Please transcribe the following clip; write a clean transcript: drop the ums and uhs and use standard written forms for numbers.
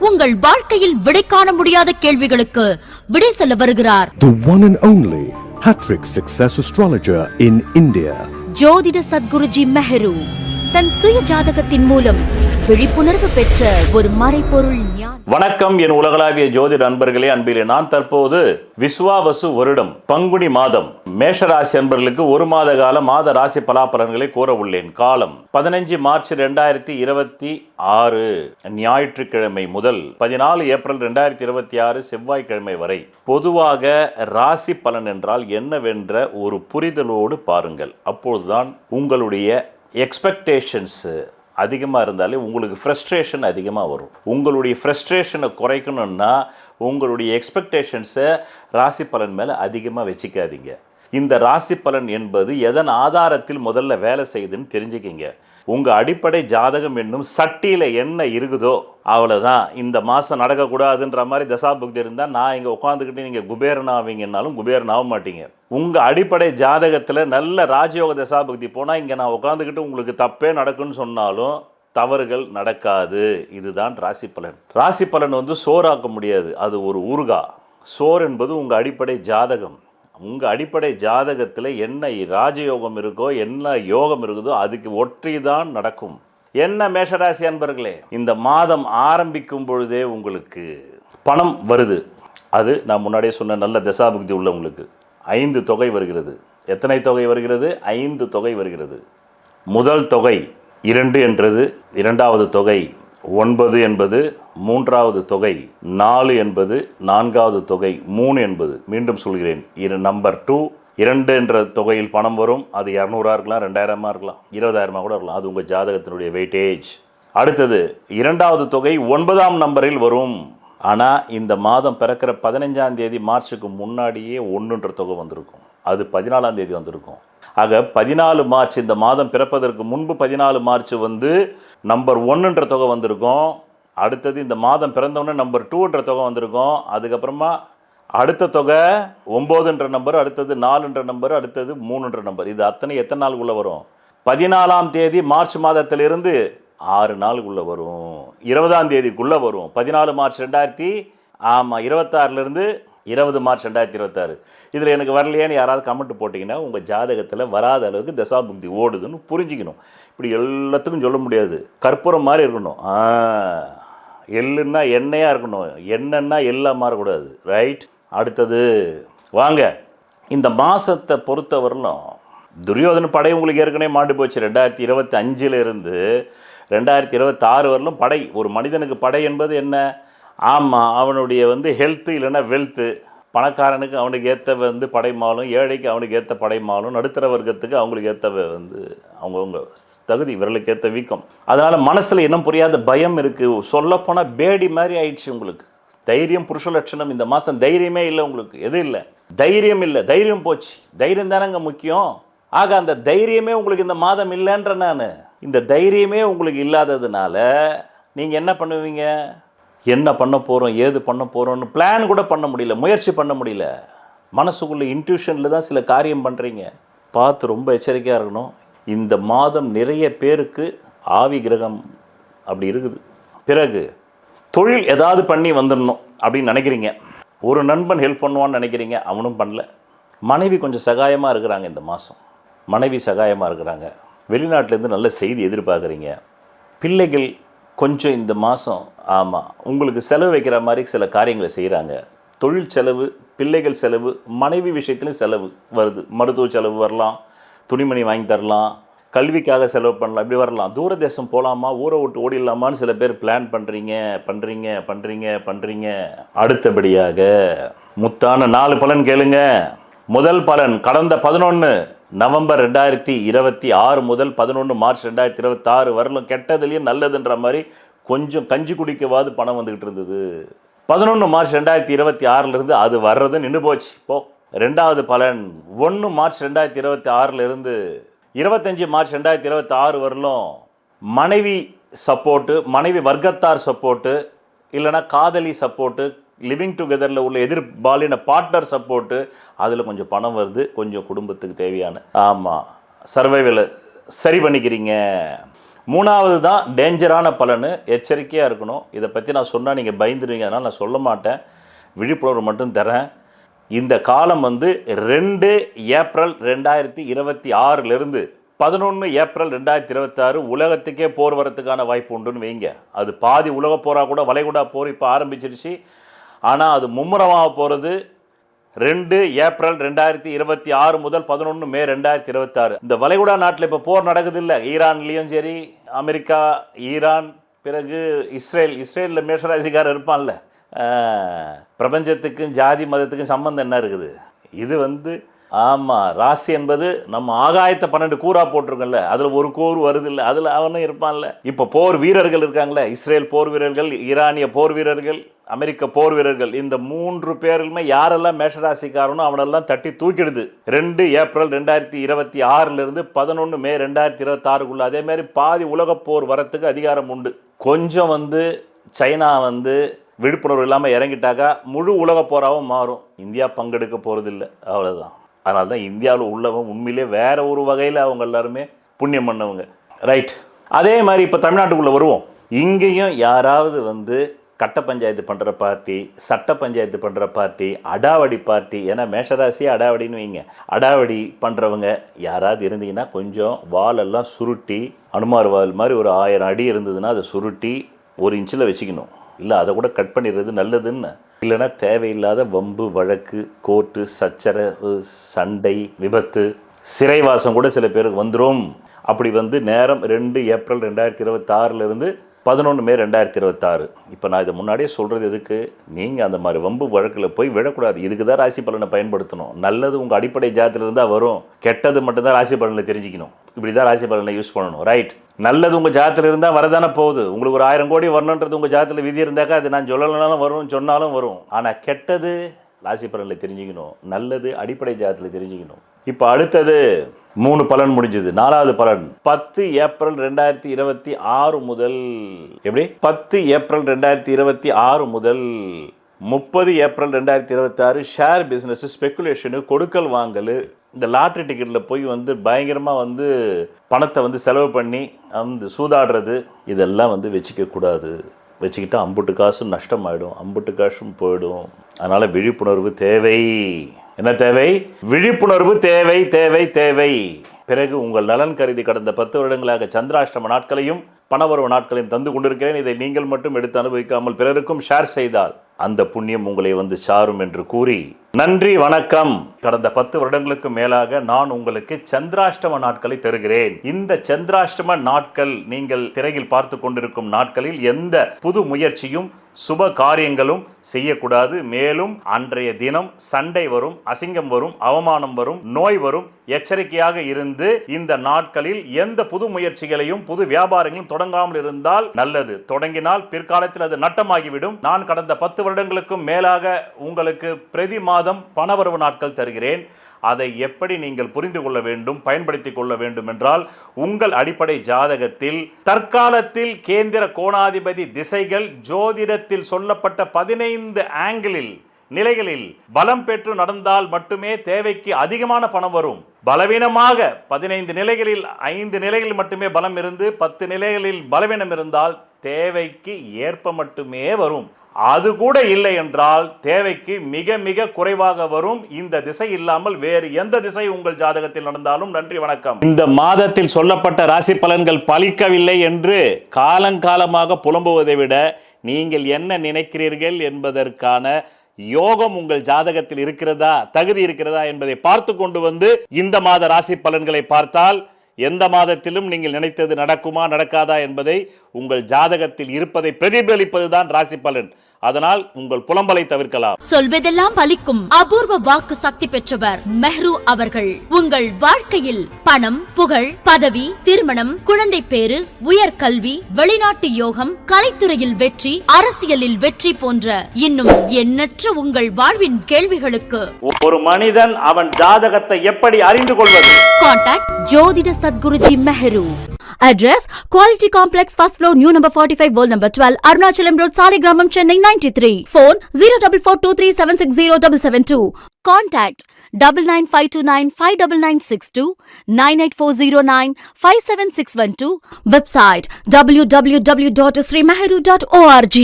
உங்கள் வாழ்க்கையில் விடை காண முடியாத கேள்விகளுக்கு விடை சொல்ல வருகிறார். The one and only Hattrick Success Astrologer in India. ஜோதிட சத்குருஜி மெஹரு தன் சுய ஜாதகத்தின் மூலம் விழிப்புணர்வு பெற்ற ஒரு மறைபொருள் ஞானி. வணக்கம் என் உலகளாவிய ஜோதிட அன்பர்களே, அன்பிலே நான் தற்போது விஸ்வாவசு வருடம் பங்குனி மாதம் மேஷராசி அன்பர்களுக்கு ஒரு மாத கால மாத ராசி பலாபலன்களை கூற உள்ளேன். காலம் 15 மார்ச் 2026 ஞாயிற்றுக்கிழமை முதல் 14 ஏப்ரல் 2026 செவ்வாய்க்கிழமை வரை. பொதுவாக ராசி பலன் என்றால் என்னவென்ற ஒரு புரிதலோடு பாருங்கள். அப்பொழுதுதான் உங்களுடைய எக்ஸ்பெக்டேஷன்ஸ் அதிகமாக இருந்தாலே உங்களுக்கு ஃப்ரஸ்ட்ரேஷன் அதிகமாக வரும். உங்களுடைய ஃப்ரஸ்ட்ரேஷனை குறைக்கணும்னா உங்களுடைய எக்ஸ்பெக்டேஷன்ஸை ராசி பலன் மேலே அதிகமாக வச்சுக்காதீங்க. இந்த ராசி பலன் என்பது எதன் ஆதாரத்தில் முதல்ல வேலை செய்யுதுன்னு தெரிஞ்சுக்கிங்க. உங்கள் அடிப்படை ஜாதகம் என்னும் சட்டியில் என்ன இருக்குதோ அவ்வளோதான். இந்த மாதம் நடக்கக்கூடாதுன்ற மாதிரி தசாபுக்தி இருந்தால் நான் இங்கே உட்காந்துக்கிட்டு நீங்கள் குபேரன் ஆவீங்கன்னாலும் குபேரன் ஆக மாட்டீங்க. உங்கள் அடிப்படை ஜாதகத்தில் நல்ல ராஜயோக தசாபுக்தி போனால் இங்கே நான் உட்காந்துக்கிட்டு உங்களுக்கு தப்பே நடக்குன்னு சொன்னாலும் தவறுகள் நடக்காது. இதுதான் ராசி பலன். ராசி பலன் சோறாக்க முடியாது, அது ஒரு ஊறுகா. சோறு என்பது உங்கள் அடிப்படை ஜாதகம். உங்கள் அடிப்படை ஜாதகத்தில் என்ன ராஜயோகம் இருக்கோ என்ன யோகம் இருக்குதோ அதுக்கு ஒற்றி தான் நடக்கும். என்ன மேஷராசி அன்பர்களே, இந்த மாதம் ஆரம்பிக்கும் பொழுதே உங்களுக்கு பணம் வருது. அது நான் முன்னாடியே சொன்ன நல்ல தசாபுக்தி உள்ளவங்களுக்கு 5 தொகை வருகிறது. எத்தனை தொகை வருகிறது? 5 தொகை வருகிறது. முதல் தொகை 2 என்றது, இரண்டாவது தொகை 9 என்பது, மூன்றாவது தொகை 4 என்பது, நான்காவது தொகை 3 என்பது. மீண்டும் சொல்கிறேன், நம்பர் 2 2 என்ற தொகையில் பணம் வரும். அது 200 இருக்கலாம், 2000 இருக்கலாம், 20,000 கூட இருக்கலாம். அது உங்கள் ஜாதகத்தினுடைய வெயிட்டேஜ். அடுத்தது இரண்டாவது தொகை 9ஆம் நம்பரில் வரும். ஆனால் இந்த மாதம் பிறக்கிற 15ஆம் தேதி மார்ச்சுக்கு முன்னாடியே 1 தொகை வந்திருக்கும். அது 14ஆம் தேதி வந்திருக்கும். ஆக 14 மார்ச், இந்த மாதம் பிறப்பதற்கு முன்பு 14 மார்ச் நம்பர் 1 தொகை வந்திருக்கும். அடுத்தது இந்த மாதம் பிறந்தவொடனே நம்பர் 2 தொகை வந்திருக்கும். அதுக்கப்புறமா அடுத்த தொகை 9 நம்பர், அடுத்தது 4 நம்பர், அடுத்தது 3 நம்பர். இது அத்தனை எத்தனை நாளுக்குள்ளே வரும்? 14ஆம் தேதி மார்ச் மாதத்திலிருந்து 6 நாளுக்குள்ளே வரும். 20ஆம் தேதிக்குள்ளே வரும். 14 மார்ச் 2026 20 மார்ச் 2026. இதில் எனக்கு வரலையேன்னு யாராவது கமெண்ட் போட்டிங்கன்னா உங்கள் ஜாதகத்தில் வராத அளவுக்கு தசாபுக்தி ஓடுதுன்னு புரிஞ்சிக்கணும். இப்படி எல்லாத்துக்கும் சொல்ல முடியாது. கற்பூரம் மாதிரி இருக்கணும். எள்ளுன்னா எண்ணெயாக இருக்கணும், எண்ணெய்னா எல்லாம் மாறக்கூடாது. ரைட். அடுத்தது வாங்க, இந்த மாதத்தை பொறுத்தவரையிலும் துரியோதன படை உங்களுக்கு ஏற்கனவே மாண்டு போச்சு. 2025 2026 வரலும் படை. ஒரு மனிதனுக்கு படை என்பது என்ன? ஆமாம், அவனுடைய ஹெல்த்து இல்லைன்னா வெல்த்து. பணக்காரனுக்கு அவனுக்கு ஏற்ற படைமாலும், ஏழைக்கு அவனுக்கு ஏற்ற படைமாலும், நடுத்தர வர்க்கத்துக்கு அவங்களுக்கு ஏற்ற அவங்கவுங்க தகுதி, விரலுக்கு ஏற்ற வீக்கம். அதனால் மனசில் இன்னும் புரியாத பயம் இருக்குது. சொல்லப்போனால் பேடி மாதிரி ஆயிடுச்சு உங்களுக்கு. தைரியம் புருஷ லட்சணம். இந்த மாதம் தைரியமே இல்லை உங்களுக்கு. எது இல்லை? தைரியம் இல்லை. தைரியம் போச்சு. தைரியம் தானேங்க முக்கியம். ஆக அந்த தைரியமே உங்களுக்கு இந்த மாதம் இல்லைன்ற நான். இந்த தைரியமே உங்களுக்கு இல்லாததுனால நீங்கள் என்ன பண்ணுவீங்க? என்ன பண்ண போகிறோம், ஏது பண்ண போகிறோன்னு பிளான் கூட பண்ண முடியல, முயற்சி பண்ண முடியல. மனசுக்குள்ளே இன்ட்யூஷனில் தான் சில காரியம் பண்ணுறீங்க. பார்த்து ரொம்ப எச்சரிக்கையாக இருக்கணும். இந்த மாதம் நிறைய பேருக்கு ஆவி கிரகம் அப்படி இருக்குது. பிறகு தொழில் ஏதாவது பண்ணி வந்துடணும் அப்படின்னு நினைக்கிறீங்க. ஒரு நண்பன் ஹெல்ப் பண்ணுவான்னு நினைக்கிறீங்க, அவனும் பண்ணல. மனைவி கொஞ்சம் சகாயமாக இருக்கிறாங்க. இந்த மாதம் மனைவி சகாயமாக இருக்கிறாங்க. வெளிநாட்டிலேருந்து நல்ல செய்தி எதிர்பார்க்குறீங்க. பிள்ளைகள் கொஞ்சம் இந்த மாதம் உங்களுக்கு செலவு வைக்கிற மாதிரி சில காரியங்களை செய்கிறாங்க. தொழில் செலவு, பிள்ளைகள் செலவு, மனைவி விஷயத்துலையும் செலவு வருது. மருத்துவ செலவு வரலாம், துணிமணி வாங்கி தரலாம், கல்விக்காக செலவு பண்ணலாம், இப்படி வரலாம். தூர தேசம் போகலாமா, ஊரை விட்டு ஓடிடலாமான்னு சில பேர் பிளான் பண்ணுறீங்க. அடுத்தபடியாக முத்தான 4 பலன் கேளுங்க. முதல் பலன், கடந்த 11 நவம்பர் 2026 முதல் 11 மார்ச் 2026 வரலும் கெட்டதுலேயும் நல்லதுன்ற மாதிரி கொஞ்சம் கஞ்சி குடிக்கவாது பணம் வந்துக்கிட்டு இருந்தது. 11 மார்ச் 2026 அது வர்றது நின்று போச்சு. ரெண்டாவது பலன் 1 மார்ச் 2026 25 மார்ச் 2026 வரலும் மனைவி சப்போர்ட்டு, மனைவி வர்க்கத்தார் சப்போர்ட்டு, இல்லைனா காதலி சப்போர்ட்டு, லிவிங் டுகெதரில் உள்ள எதிர்பாலின பார்ட்னர் சப்போர்ட்டு, அதில் கொஞ்சம் பணம் வருது. கொஞ்சம் குடும்பத்துக்கு தேவையான சர்வைவலை சரி பண்ணிக்கிறீங்க. மூணாவது தான் டேஞ்சரான பலன், எச்சரிக்கையாக இருக்கணும். இதை பற்றி நான் சொன்னால் நீங்கள் பயந்துடுவீங்க, அதனால் நான் சொல்ல மாட்டேன், விழிப்புணர்வு மட்டும் தரேன். இந்த காலம் வந்து 2 ஏப்ரல் 2026 11 ஏப்ரல் 2026 உலகத்துக்கே போர் வரத்துக்கான வாய்ப்பு உண்டுன்னு வைங்க. அது பாதி உலக போராக கூட, வளைகுடா போர் இப்போ ஆரம்பிச்சிருச்சு. ஆனால் அது மும்முரமாக போகிறது 2 ஏப்ரல் 2026 முதல் 11 மே 2026. இந்த வளைகுடா நாட்டில் இப்போ போர் நடக்குது இல்லை, ஈரான்லேயும் சரி, அமெரிக்கா, ஈரான், பிறகு இஸ்ரேலில் மேஷராசிக்காரர் இருப்பான்ல. பிரபஞ்சத்துக்கும் ஜாதி மதத்துக்கும் சம்பந்தம் என்ன இருக்குது? இது வந்து ஆமாம், ராசி என்பது நம்ம ஆகாயத்தை 12 கூறா போட்டிருக்கோம்ல, அதில் ஒரு கூறு வருது இல்லை, அதில் அவனும் இருப்பான்ல. இப்போ போர் வீரர்கள் இருக்காங்களே, இஸ்ரேல் போர் வீரர்கள், ஈரானிய போர் வீரர்கள், அமெரிக்க போர் வீரர்கள், இந்த 3 பேருமே யாரெல்லாம் மேஷராசிக்காரனோ அவனெல்லாம் தட்டி தூக்கிடுது 2 ஏப்ரல் 2026 11 மே 2026. அதேமாதிரி பாதி உலக போர் வரத்துக்கு அதிகாரம் உண்டு. கொஞ்சம் வந்து சைனா வந்து விழிப்புணர்வு இல்லாமல் இறங்கிட்டாக்கா முழு உலக போராகவும் மாறும். இந்தியா பங்கெடுக்க போகிறதில்ல, அவ்வளோதான். அதனால தான் இந்தியாவில் உள்ளவங்க உண்மையிலே வேற ஒரு வகையில் அவங்க எல்லாருமே புண்ணியம் பண்ணவங்க, ரைட். அதே மாதிரி இப்போ தமிழ்நாட்டுக்குள்ளே வருவோம். இங்கேயும் யாராவது வந்து கட்ட பஞ்சாயத்து பண்ணுற பார்ட்டி, சட்ட பஞ்சாயத்து பண்ணுற பார்ட்டி, அடாவடி பார்ட்டி, ஏன்னா மேஷராசியே அடாவடின்னு வைங்க, அடாவடி பண்ணுறவங்க யாராவது இருந்தீங்கன்னா கொஞ்சம் வாலெல்லாம் சுருட்டி, அனுமார் வால் மாதிரி ஒரு 1000 அடி இருந்ததுன்னா அதை சுருட்டி 1 இன்ச்சில் வச்சுக்கணும். இல்லை அதை கூட கட் பண்ணிடுறது நல்லதுன்னு. இல்லைன்னா தேவையில்லாத வம்பு வழக்கு, கோர்ட்டு, சச்சரவு, சண்டை, விபத்து, சிறைவாசம் கூட சில பேருக்கு வந்துடும். அப்படி வந்து நேரம் 2 ஏப்ரல் 2026 11 மே 2026. இப்போ நான் இதை முன்னாடியே சொல்கிறது எதுக்கு? நீங்கள் அந்த மாதிரி வம்பு வழக்கில் போய் விடக்கூடாது. இதுக்கு தான் ராசி பலனை பயன்படுத்தணும். நல்லது உங்கள் அடிப்படை ஜாதத்தில் இருந்தால் வரும், கெட்டது மட்டும்தான் ராசி பலனில் தெரிஞ்சுக்கணும். இப்படி தான் ராசி பலனை யூஸ் பண்ணணும், ரைட். நல்லது உங்கள் ஜாதத்தில் இருந்தால் வரதானே போகுது. உங்களுக்கு ஒரு 1000 கோடி வரணுன்றது உங்கள் ஜாதத்தில் விதி இருந்தாக்கா அது நான் சொல்லலைனாலும் வரும், சொன்னாலும் வரும். ஆனால் கெட்டது ராசி பலனில் தெரிஞ்சுக்கணும், நல்லது அடிப்படை ஜாதத்தில் தெரிஞ்சுக்கணும். இப்போ அடுத்தது 3 பலன் முடிஞ்சது. 4வது பலன் 10 ஏப்ரல் 2026 முதல் எப்படி 10 ஏப்ரல் 2026 முதல் 30 ஏப்ரல் 2026 ஷேர் பிஸ்னஸ், ஸ்பெக்குலேஷனு, கொடுக்கல் வாங்கல், இந்த லாட்ரி டிக்கெட்டில் போய் வந்து பயங்கரமாக வந்து பணத்தை வந்து செலவு பண்ணி அந்த சூதாடுறது, இதெல்லாம் வந்து வச்சுக்கக்கூடாது. வச்சுக்கிட்டால் அம்புட்டு காசும் நஷ்டமாயிடும், அம்புட்டு காசும் போயிடும். அதனால் விழிப்புணர்வு தேவை. என்ன தேவை? விழிப்புணர்வு தேவை, தேவை, தேவை. பிறகு உங்கள் நலன் கருதி கடந்த 10 வருடங்களாக சந்திராஷ்டம நாட்களையும் பணவரவு நாட்களையும் தந்து கொண்டிருக்கிறேன். இதை நீங்கள் மட்டும் எடுத்து அனுபவிக்காமல் பிறருக்கும் ஷேர் செய்தால் அந்த புண்ணியம் உங்களை வந்து சாரும் என்று கூறி நன்றி, வணக்கம். கடந்த 10 வருடங்களுக்கு மேலாக நான் உங்களுக்கு சந்திராஷ்டம நாட்களை தருகிறேன். இந்த சந்திராஷ்டம நாட்கள் நீங்கள் திரையில் பார்த்து கொண்டிருக்கும் நாட்களில் எந்த புது முயற்சியும் சுப காரியங்களும் செய்யக்கூடாது. மேலும் அன்றைய தினம் சண்டை வரும், அசிங்கம் வரும், அவமானம் வரும், நோய் வரும். எச்சரிக்கையாக இருந்து இந்த நாட்களில் எந்த புது முயற்சிகளையும் புது வியாபாரங்களும் தொடங்காமல் இருந்தால் நல்லது. தொடங்கினால் பிற்காலத்தில் அது நட்டமாகிவிடும். நான் கடந்த 10 வருடங்களுக்கும் மேலாக உங்களுக்கு பிரதி மாதம் பணவரவு நாட்கள் தருகிறேன். அதை எப்படி நீங்கள் புரிந்து கொள்ள வேண்டும், பயன்படுத்திக் கொள்ள வேண்டும் என்றால் உங்கள் அடிப்படை ஜாதகத்தில் தற்காலத்தில் கேந்திர கோணாதிபதி திசைகள் ஜோதிடத்தில் சொல்லப்பட்ட 15 ஆங்கிளில் நிலைகளில் பலம் பெற்று நடந்தால் மட்டுமே தேவைக்கு அதிகமான பணம் வரும். பலவீனமாக 15 நிலைகளில் 5 நிலைகளில் மட்டுமே பலம் இருந்து 10 நிலைகளில் பலவீனம் இருந்தால் தேவைக்கு ஏற்ப மட்டுமே வரும். அது கூட இல்லை என்றால் தேவைக்கு மிக மிக குறைவாக வரும். இந்த திசை இல்லாமல் வேறு எந்த திசை உங்கள் ஜாதகத்தில் நடந்தாலும் நன்றி, வணக்கம். இந்த மாதத்தில் சொல்லப்பட்ட ராசி பலன்கள் பலிக்கவில்லை என்று காலங்காலமாக புலம்புவதை விட நீங்கள் என்ன நினைக்கிறீர்கள் என்பதற்கான யோகம் உங்கள் ஜாதகத்தில் இருக்கிறதா, தகுதி இருக்கிறதா என்பதை பார்த்து கொண்டு வந்து இந்த மாத ராசி பலன்களை பார்த்தால் எந்த மாதத்திலும் நீங்கள் நினைத்தது நடக்குமா நடக்காதா என்பதை உங்கள் ஜாதகத்தில் இருப்பதை பிரதிபலிப்பதுதான் ராசி பலன். அதனால் உங்கள் புலம்பலை தவிர்க்கலாம். சொல்வதெல்லாம் பலிக்கும் அபூர்வ வாக்கு சக்தி பெற்றவர் மெஹ்ரு அவர்கள். உங்கள் வாழ்க்கையில் பணம், புகழ், பதவி, திருமணம், குழந்தை பேறு, உயர்கல்வி, வெளிநாட்டு யோகம், கலைத்துறையில் வெற்றி, அரசியலில் வெற்றி போன்ற இன்னும் எண்ணற்ற உங்கள் வாழ்வின் கேள்விகளுக்கு ஒரு மனிதன் அவன் ஜாதகத்தை எப்படி அறிந்து கொள்வது? கான்டாக்ட் ஜோதிட Sadguruji Mehru. Address Quality Complex, first floor, new number 45, wall number 12, Arunachalam Road, Saligramam, Chennai 93. Phone 044237607772. Contact 995295996 98409 57612. Website www.srimeheru.org.